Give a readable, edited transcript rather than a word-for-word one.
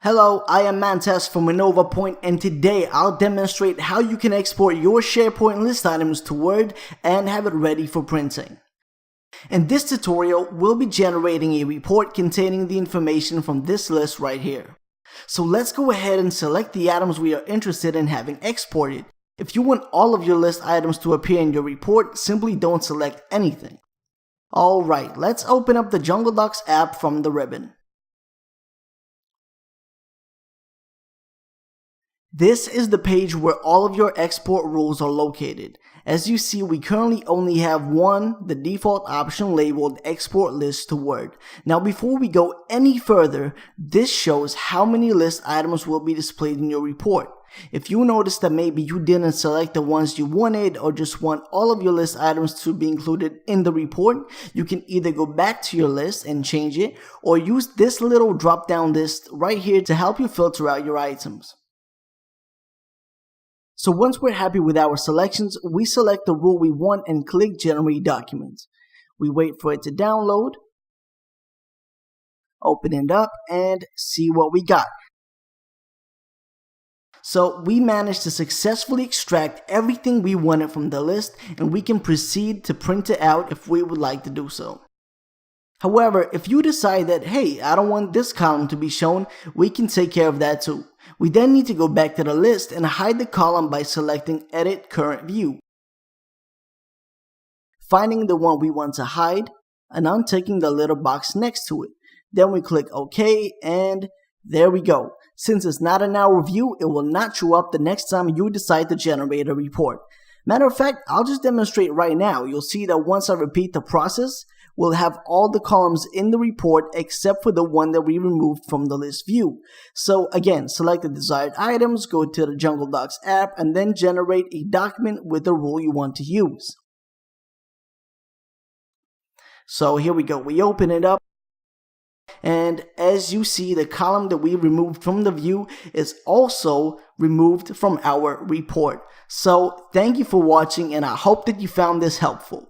Hello, I am Mantas from InnovaPoint, and today I'll demonstrate how you can export your SharePoint list items to Word and have it ready for printing. In this tutorial, we'll be generating a report containing the information from this list right here. So let's go ahead and select the items we are interested in having exported. If you want all of your list items to appear in your report, simply don't select anything. Alright, let's open up the JungleDocs app from the ribbon. This is the page where all of your export rules are located. As you see, we currently only have the default option labeled Export List to Word. Now before we go any further, this shows how many list items will be displayed in your report. If you notice that maybe you didn't select the ones you wanted or just want all of your list items to be included in the report, you can either go back to your list and change it or use this little drop down list right here to help you filter out your items. So once we're happy with our selections, we select the rule we want and click Generate Document. We wait for it to download, open it up, and see what we got. So we managed to successfully extract everything we wanted from the list, and we can proceed to print it out if we would like to do so. However, if you decide that, hey, I don't want this column to be shown, we can take care of that too. We then need to go back to the list and hide the column by selecting Edit Current View, finding the one we want to hide, and unticking the little box next to it. Then we click OK, and there we go. Since it's not in our view, it will not show up the next time you decide to generate a report. Matter of fact, I'll just demonstrate right now. You'll see that once I repeat the process, we'll have all the columns in the report except for the one that we removed from the list view. So again, select the desired items, go to the JungleDocs app, and then generate a document with the rule you want to use. So here we go. We open it up. And as you see, the column that we removed from the view is also removed from our report. So thank you for watching, and I hope that you found this helpful.